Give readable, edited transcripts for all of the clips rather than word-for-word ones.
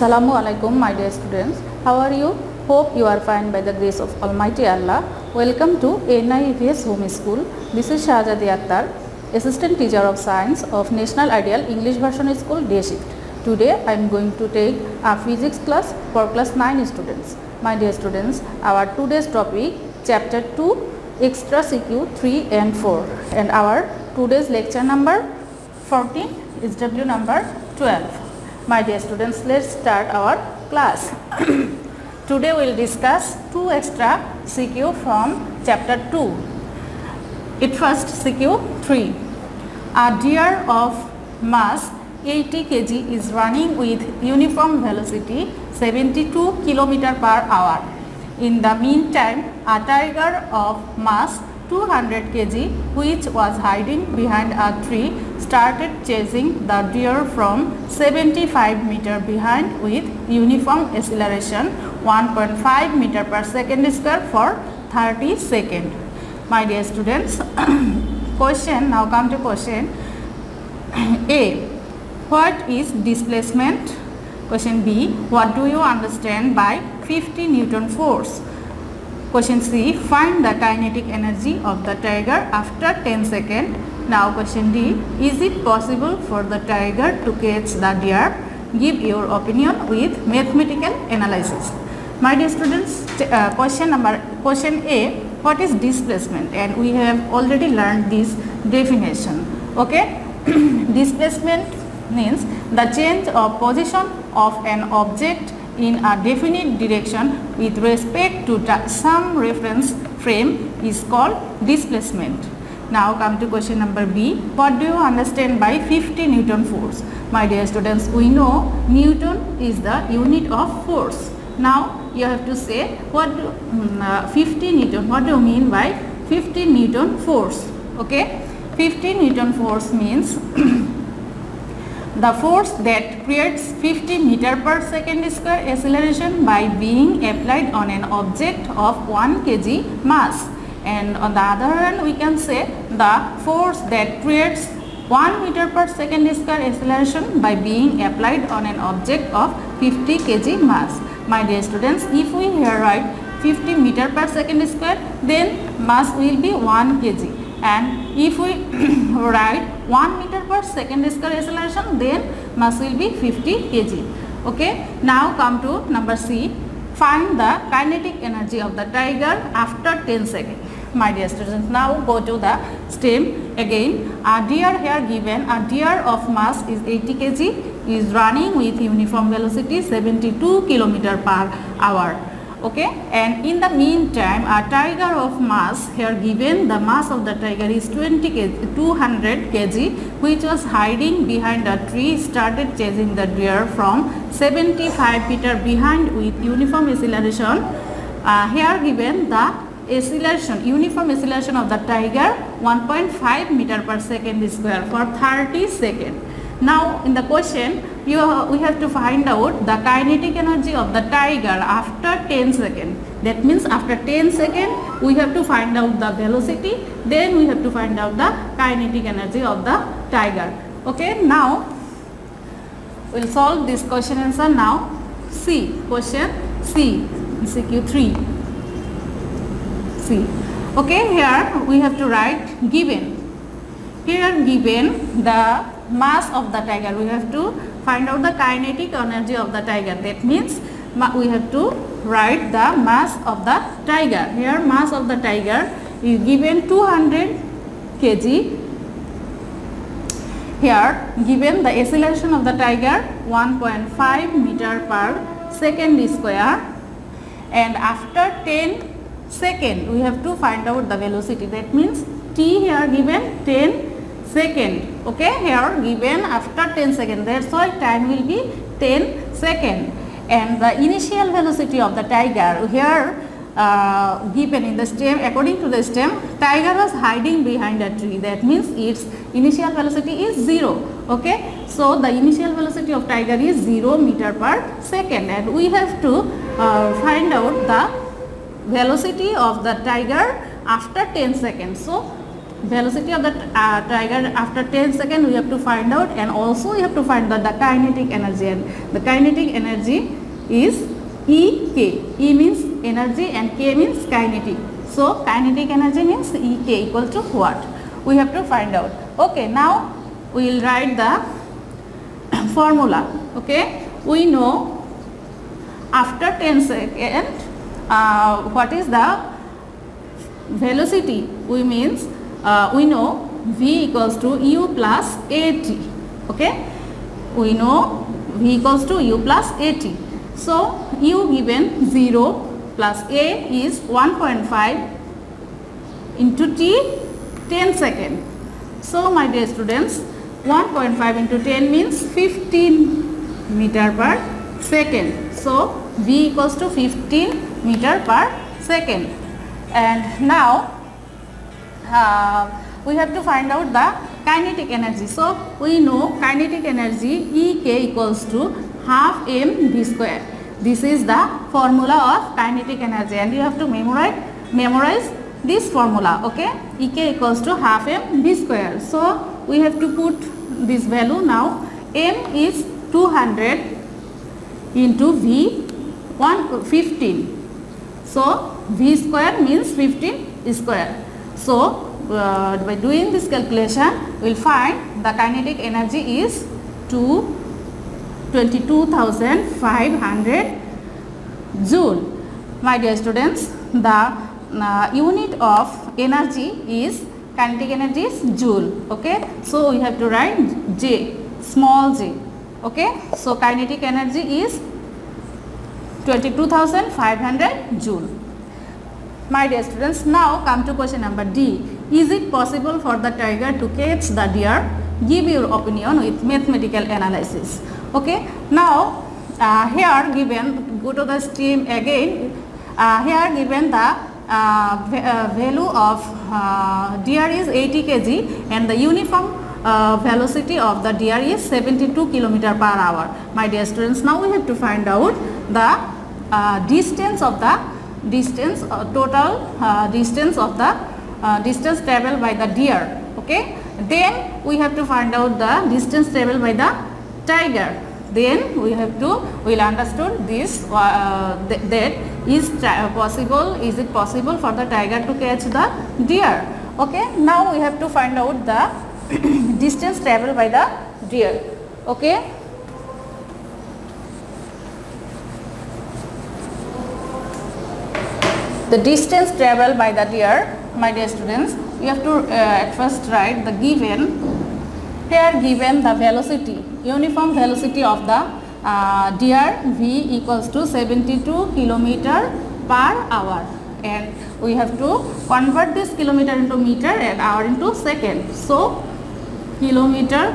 Assalamu alaikum, my dear students. How are you? Hope you are fine by the grace of Almighty Allah. Welcome to NIEVS Home School. This is Shahzadi Akhtar, Assistant Teacher of Science of National Ideal English Version School, Day Shift. Today I am going to take a physics class for class 9 students. My dear students, our today's topic, Chapter 2, Extra CQ 3 and 4. And our today's lecture number 14 is W number 12. My dear students, let's start our class. Today we will discuss two extra CQ from chapter 2. It first CQ 3. A deer of mass 80 kg is running with uniform velocity 72 km per hour. In the meantime, a tiger of mass 200 kg, which was hiding behind a tree, started chasing the deer from 75 meter behind with uniform acceleration 1.5 meter per second square for 30 seconds. My dear students, question, now come to question A. What is displacement? Question B. What do you understand by 50 Newton force? Question C. Find the kinetic energy of the tiger after 10 seconds. Now question D. Is it possible for the tiger to catch the deer? Give your opinion with mathematical analysis. My dear students, question A. What is displacement? And we have already learned this definition. Okay. Displacement means the change of position of an object in a definite direction with respect to some reference frame is called displacement. Now come to question number B. What do you understand by 50 Newton force? My dear students, we know Newton is the unit of force. Now you have to say what 50 Newton, what do you mean by 50 Newton force? Okay, 50 Newton force means the force that creates 50 meter per second square acceleration by being applied on an object of 1 kg mass. And on the other hand, we can say the force that creates 1 meter per second square acceleration by being applied on an object of 50 kg mass. My dear students, if we here write 50 meter per second square, then mass will be 1 kg. And if we write 1 meter per second square acceleration, then mass will be 50 kg. Okay. Now come to number C. Find the kinetic energy of the tiger after 10 seconds. My dear students, now go to the STEM again. A deer here given, a deer of mass is 80 kg, is running with uniform velocity 72 km per hour. Okay, and in the meantime, a tiger of mass here given, the mass of the tiger is 200 kg, which was hiding behind a tree, started chasing the deer from 75 meter behind with uniform acceleration. Here given the acceleration, uniform acceleration of the tiger 1.5 meter per second square for 30 seconds. Now in the question, we have to find out the kinetic energy of the tiger after 10 seconds. That means after 10 seconds, we have to find out the velocity, then we have to find out the kinetic energy of the tiger. Okay, now we will solve this question answer now. C, question C, CQ3. C. Okay, here we have to write given. Here given the mass of the tiger, we have to find out the kinetic energy of the tiger. That means we have to write the mass of the tiger. Here mass of the tiger is given 200 kg. Here given the acceleration of the tiger 1.5 meter per second square, and after 10 seconds we have to find out the velocity. That means t here given 10 second. Okay, here given after 10 seconds, that's why time will be 10 seconds. And the initial velocity of the tiger here given in the stem, according to the stem, tiger was hiding behind a tree. That means its initial velocity is 0. Okay, so the initial velocity of tiger is 0 meter per second, and we have to find out the velocity of the tiger after 10 seconds. So velocity of the tiger after 10 seconds we have to find out, and also we have to find out the kinetic energy, and the kinetic energy is Ek. E means energy and K means kinetic. So kinetic energy means Ek equal to what? We have to find out. Okay, now we will write the formula. Okay, we know after 10 seconds what is the velocity? We means we know V equals to U plus AT. Okay, we know V equals to U plus AT. So U given 0 plus A is 1.5 into T 10 seconds. So my dear students, 1.5 into 10 means 15 meter per second. So V equals to 15 meter per second. And now we have to find out the kinetic energy. So we know kinetic energy Ek equals to half mv square. This is the formula of kinetic energy, and you have to memorize this formula. Okay, Ek equals to half mv square. So we have to put this value now. M is 200 into V 115. So V square means 15 square. So by doing this calculation we will find the kinetic energy is 22,500 joule. My dear students, the unit of energy is kinetic energy is joule. Okay, so we have to write J, small j. Okay, so kinetic energy is 22,500 joule. My dear students, now come to question number D. Is it possible for the tiger to catch the deer? Give your opinion with mathematical analysis. Okay, now here given, go to the stream again. Here given the value of deer is 80 kg and the uniform velocity of the deer is 72 km per hour. My dear students, now we have to find out the distance of the total distance of the distance traveled by the deer. Okay, then we have to find out the distance traveled by the tiger. Then we have to will understood this that is it possible for the tiger to catch the deer. Okay, now we have to find out the distance traveled by the deer. Okay, the distance traveled by the deer, my dear students, you have to at first write the given. Here given the velocity, uniform velocity of the deer V equals to 72 km per hour, and we have to convert this kilometer into meter and hour into second. So kilometer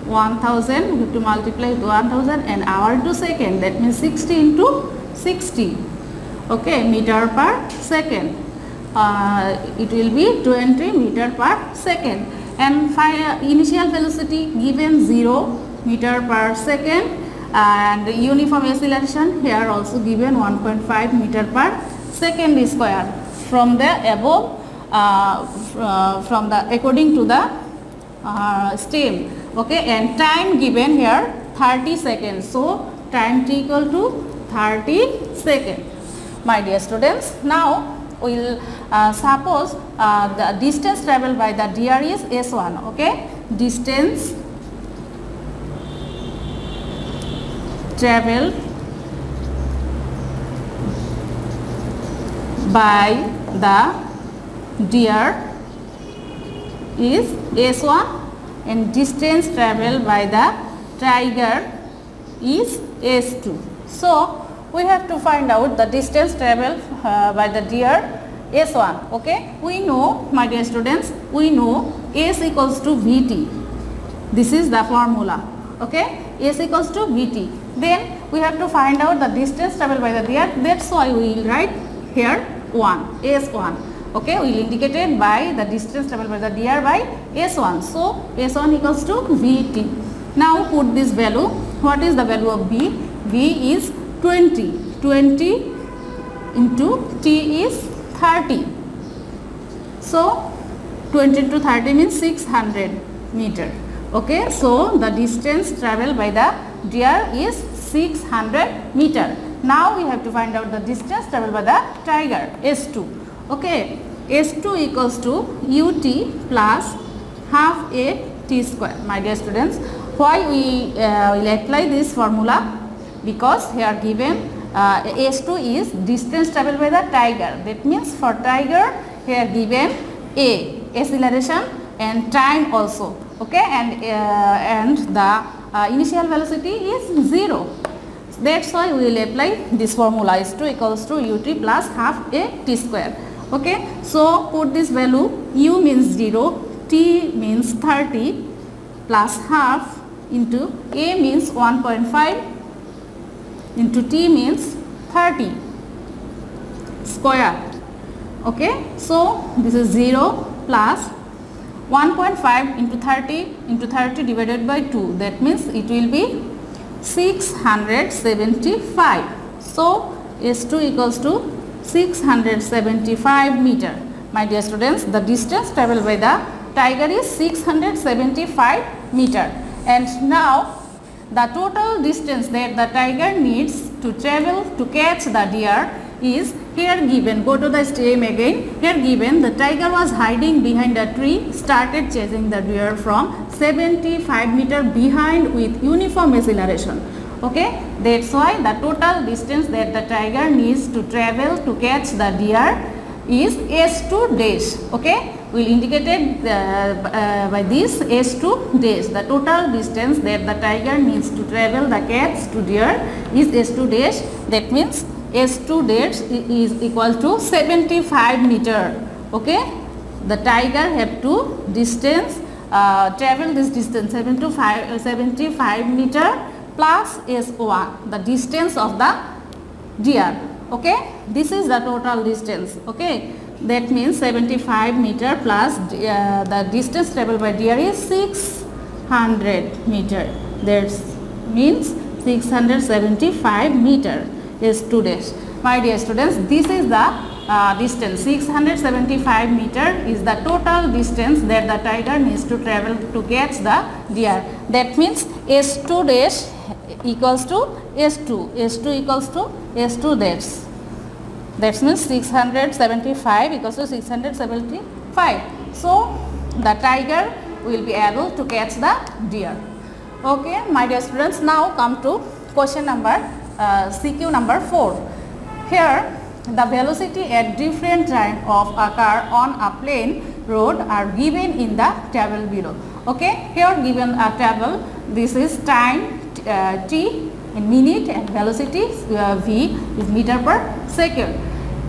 1000, we have to multiply with 1000 and hour into second, that means 60 into 60. Okay, meter per second. It will be 20 meter per second, and initial velocity given 0 meter per second, and uniform acceleration here also given 1.5 meter per second square from the above from the according to the stem. Okay, and time given here 30 seconds. So time t equal to 30 seconds. My dear students, now we will suppose the distance traveled by the deer is S1. Okay, distance traveled by the deer is S1 and distance traveled by the tiger is S2. So we have to find out the distance traveled by the deer S1. Okay, we know, my dear students, we know S equals to Vt. This is the formula. Okay, S equals to Vt. Then we have to find out the distance traveled by the deer. That's why we will write here 1, S1. Okay, we will indicate it by the distance traveled by the deer by S1. So S1 equals to Vt. Now put this value. What is the value of V? V is 20. 20 into T is 30. So 20 into 30 means 600 meter. Okay, so the distance traveled by the deer is 600 meter. Now we have to find out the distance traveled by the tiger, S2. Okay, S2 equals to UT plus half a t square. My dear students, why we will apply this formula? Because here given S2 is distance traveled by the tiger. That means for tiger here given A, acceleration and time also. Okay, and the initial velocity is 0. That's why we will apply this formula. S2 equals to UT plus half a t square. Okay, so put this value, U means 0, T means 30 plus half into A means 1.5 into T means 30 square. Okay, so this is 0 plus 1.5 into 30 divided by 2, that means it will be 675. So S2 equals to 675 meter. My dear students, the distance traveled by the tiger is 675 meter. And now the total distance that the tiger needs to travel to catch the deer is here given. Go to the stem again. Here given, the tiger was hiding behind a tree, started chasing the deer from 75 meter behind with uniform acceleration. Okay, that's why the total distance that the tiger needs to travel to catch the deer is S2 dash. Okay, we will indicate it by this S2 dash. The total distance that the tiger needs to travel the catch to deer is S2 dash. That means S2 dash is equal to 75 meter. Okay, the tiger have to distance travel this distance 75 meter plus S1, the distance of the deer. Okay, this is the total distance. Okay, that means 75 meter plus the distance traveled by deer is 600 meter. That means 675 meter is 2 days. My dear students, this is the distance. 675 meter is the total distance that the tiger needs to travel to catch the deer. That means S2 dash equals to S2. S2 equals to S2 dash. That means 675 equals to 675. So the tiger will be able to catch the deer. Okay, my dear students, now come to question number CQ number 4. Here the velocity at different time of a car on a plain road are given in the table below. Okay, here given a table, this is time t in minute and velocity v is meter per second.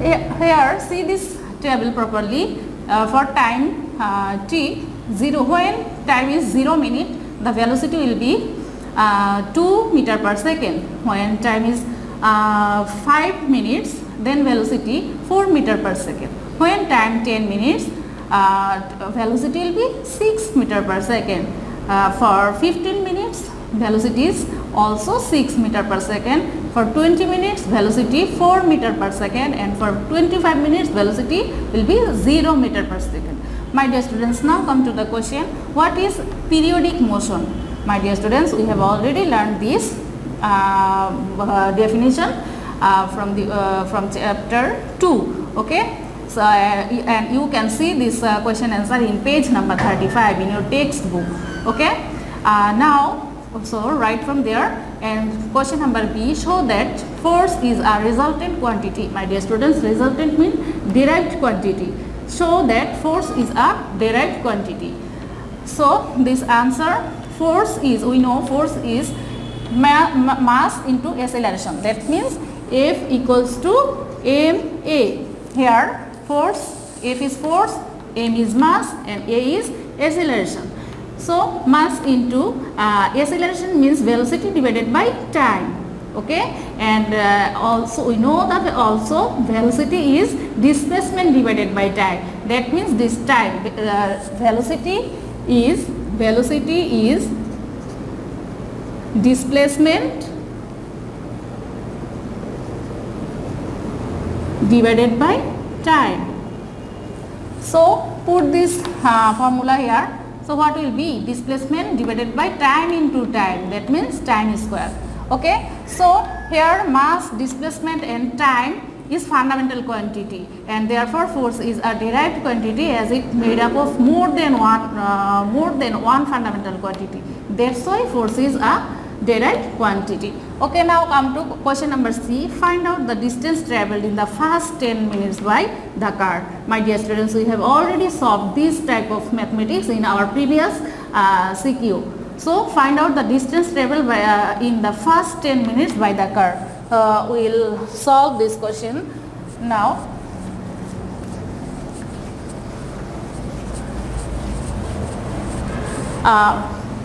Here see this table properly. For time t 0, when time is 0 minute, the velocity will be 2 meter per second. When time is 5 minutes, then velocity 4 meter per second. When time 10 minutes, velocity will be 6 meter per second. For 15 minutes, velocity is also 6 meter per second. For 20 minutes, velocity 4 meter per second, and for 25 minutes, velocity will be 0 meter per second. My dear students, now come to the question, what is periodic motion? My dear students, we have already learned this definition from chapter 2. Okay, so and you can see this question answer in page number 35 in your textbook. Okay, now so write from there, and question number B, show that force is a resultant quantity. My dear students, resultant means derived quantity. Show that force is a derived quantity. So this answer, force is, we know force is mass into acceleration. That means F equals to ma. Here force, F is force, m is mass, and a is acceleration. So mass into acceleration means velocity divided by time. Okay, and also we know that also velocity is displacement divided by time. That means this time velocity is displacement divided by time. So put this formula here. So what will be? Displacement divided by time into time, that means time square. Okay, so here mass, displacement and time is fundamental quantity, and therefore force is a derived quantity as it made up of more than one fundamental quantity. That's why force is a derived quantity. Okay, now come to question number C. Find out the distance travelled in the first 10 minutes by the car. My dear students, we have already solved this type of mathematics in our previous CQ. So find out the distance travelled by, in the first 10 minutes by the car. We will solve this question now.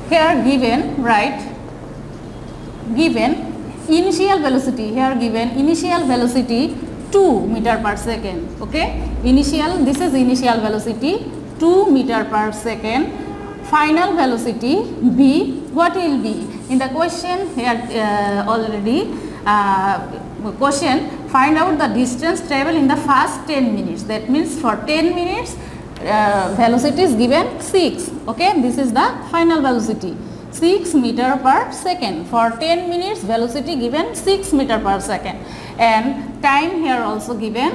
Here given, right, given initial velocity, here given initial velocity 2 meter per second. Okay, initial, this is initial velocity 2 meter per second. Final velocity v, what will be? In the question here already question, find out the distance travel in the first 10 minutes. That means for 10 minutes velocity is given 6. Okay, this is the final velocity 6 meter per second. For 10 minutes velocity given 6 meter per second, and time here also given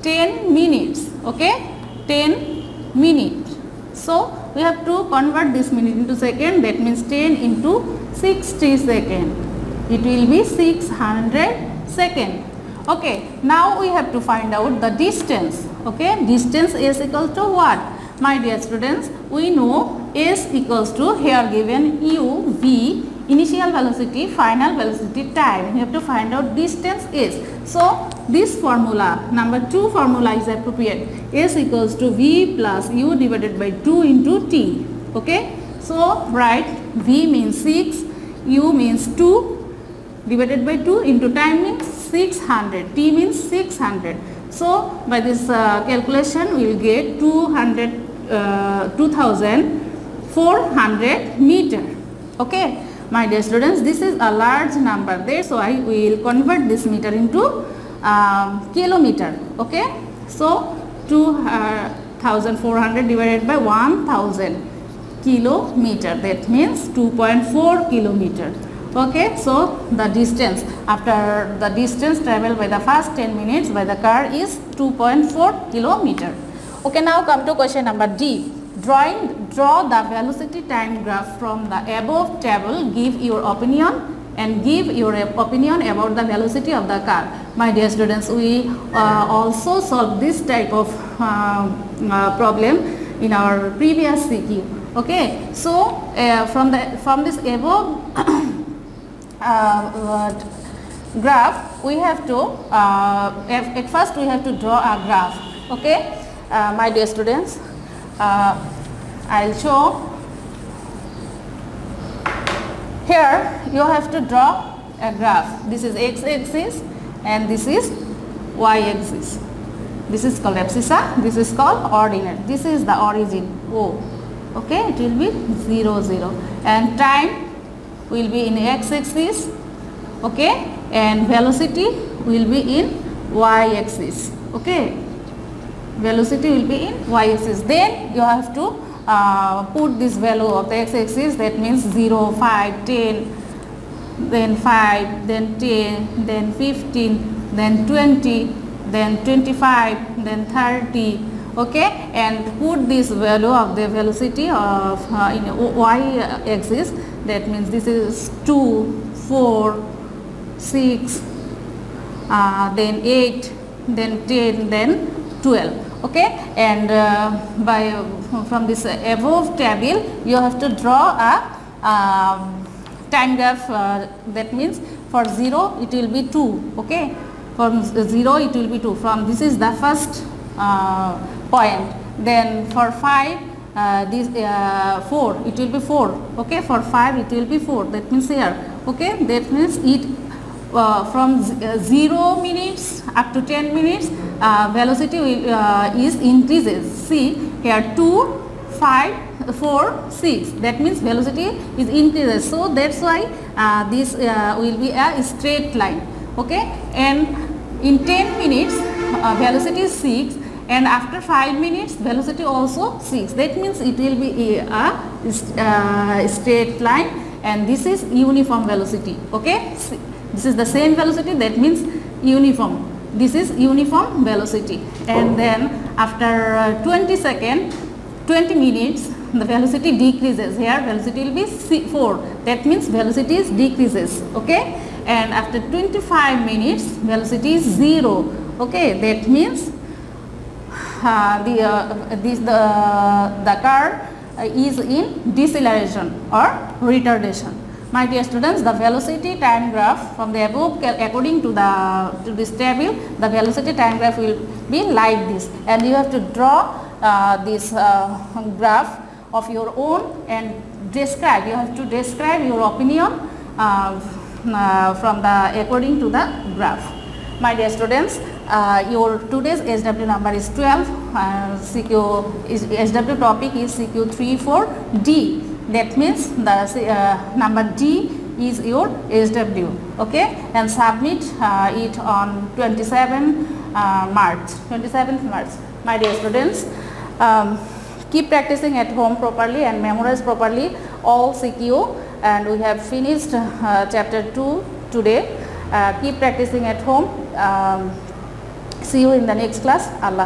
10 minutes. Okay, 10 minutes. So we have to convert this minute into second, that means 10 into 60 second, it will be 600 second. Okay, now we have to find out the distance. Okay, distance is equal to what? My dear students, we know S equals to, here given u, v, initial velocity, final velocity, time. We have to find out distance S. So this formula, number 2 formula is appropriate. S equals to v plus u divided by 2 into t. Okay, so write v means 6, u means 2 divided by 2 into time means 600, t means 600. So by this calculation we will get 2400 meter. Okay, my dear students, this is a large number, that's why we will convert this meter into kilometer. Okay, so 2400 divided by 1000 kilometer, that means 2.4 kilometer. Okay, so the distance, after the distance traveled by the first 10 minutes by the car is 2.4 kilometer. Okay, now come to question number D. Draw the velocity time graph from the above table. Give your opinion and give your opinion about the velocity of the car. My dear students, we also solved this type of problem in our previous CQ. Okay, so from this above graph, we have to at first we have to draw a graph. Okay, my dear students, I'll show. Here you have to draw a graph. This is x-axis and this is y-axis. This is called abscissa, this is called ordinate. This is the origin O. Okay, it will be 0, 0, and time will be in x-axis. Okay, and velocity will be in y-axis. Okay, velocity will be in y-axis. Then you have to put this value of the x-axis, that means 0, 5, 10, then 5, then 10, then 15, then 20, then 25, then 30. Okay, and put this value of the velocity of in y-axis, that means this is 2, 4, 6, then 8, then 10, then 12. Okay, and from this above table you have to draw a time graph, that means for 0 it will be 2. Okay, from 0 it will be 2, from this is the first point, then for 5 this 4 it will be 4. Okay, for 5 it will be 4, that means here. Okay, that means it from 0 minutes up to 10 minutes velocity is increases. See here 2, 5, 4, 6, that means velocity is increases. So that's why this will be a straight line. Okay, and in 10 minutes velocity is 6 and after 5 minutes velocity also 6. That means it will be a straight line, and this is uniform velocity. Okay, this is the same velocity, that means uniform. This is uniform velocity. And then after 20 minutes the velocity decreases. Here velocity will be 4, that means velocity is decreases. Okay, and after 25 minutes velocity is 0. Okay, that means the car is in deceleration or retardation. My dear students, the velocity time graph from the above, according to this table, the velocity time graph will be like this, and you have to draw this graph of your own and describe. You have to describe your opinion according to the graph. My dear students, your today's SW number is 12. SW topic is CQ 34D. That means the number D is your SW. Okay, and submit it on 27th March. My dear students, keep practicing at home properly and memorize properly all CQ, and we have finished chapter 2 today. Keep practicing at home. See you in the next class. Allah.